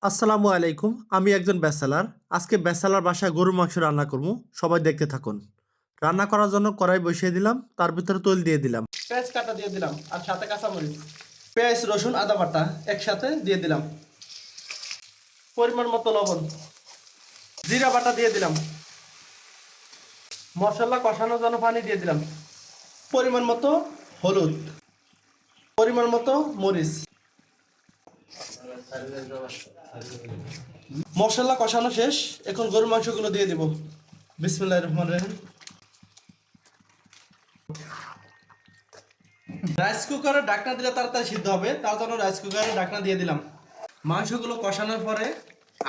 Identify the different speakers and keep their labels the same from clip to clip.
Speaker 1: আসসালামু আলাইকুম। আমি একজন ব্যাচেলর। আজকে ব্যাচেলর বাসায় গরুর মাংস রান্না করবো। সবাই দেখতে থাকুন। রান্না করার জন্য কড়াই বসিয়ে দিলাম, তার ভিতরে তেল দিয়ে দিলাম। পেঁয়াজ কাটা দিয়ে দিলাম আর সাথে কাঁচামরিচ। পেঁয়াজ, রসুন, আদা বাটা একসাথে দিয়ে দিলাম। পরিমাণ মতো লবণ, জিরা বাটা দিয়ে দিলাম। মশলা কষানোর জন্য পানি দিয়ে দিলাম। পরিমাণ মতো হলুদ, পরিমাণ মতো মরিচ। মশলা কষানো শেষ, এখন গরুর মাংসগুলো দিয়ে দিব। বিসমিল্লাহির রহমানির রহিম। রাইস কুকারে ঢাকনা দিলে তাড়াতাড়ি সিদ্ধ হবে, তার জন্য রাইস কুকারে ঢাকনা দিয়ে দিলাম। মাংসগুলো কষানোর পরে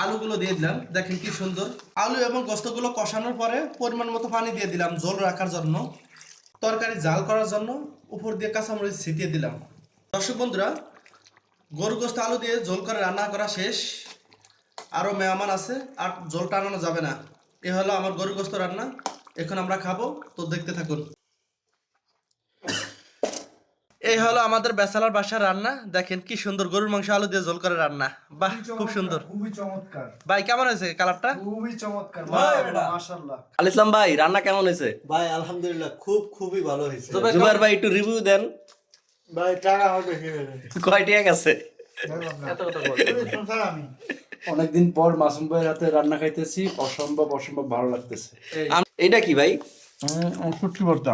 Speaker 1: আলুগুলো দিয়ে দিলাম। দেখেন কি সুন্দর। আলু এবং গোস্তগুলো কষানোর পরে পরিমাণ মতো পানি দিয়ে দিলাম ঝোল রাখার জন্য। তরকারি জাল করার জন্য উপর দিয়ে কাঁচামরিচ ছিটিয়ে দিলাম। দর্শক বন্ধুরা, গরু গোস্ত আলু দিয়ে ঝোল করে রান্না করা শেষ। আরও মেহমান আছে, আর ঝোল টানানো যাবে না। এ হলো আমার গরু গোস্ত রান্না। এখন আমরা খাবো, তো দেখতে থাকুন। এই হলো আমাদের ব্যাচেলর বাসার রান্না। দেখেন কি সুন্দর, গরুর মাংস আলু দিয়ে ঝোল করে রান্না। বাহ, খুব সুন্দর,
Speaker 2: খুবই চমৎকার,
Speaker 1: ভাই কেমন হয়েছে কালারটা?
Speaker 2: খুবই চমৎকার, মাশাআল্লাহ।
Speaker 3: আল ইসলাম ভাই, রান্না কেমন হয়েছে?
Speaker 4: ভাই আলহামদুলিল্লাহ খুবই ভালো হয়েছে।
Speaker 3: জুবাইর ভাই একটু রিভিউ দেন।
Speaker 4: ভাই টাকা হবে
Speaker 3: কয় টাকা গেছে?
Speaker 4: আমি
Speaker 5: অনেকদিন পর মাসুম ভাইয়ের হাতে রান্না খাইতেছি, অসম্ভব ভালো লাগতেছে।
Speaker 3: এটা কি ভাই?
Speaker 5: শুটকি ভর্তা।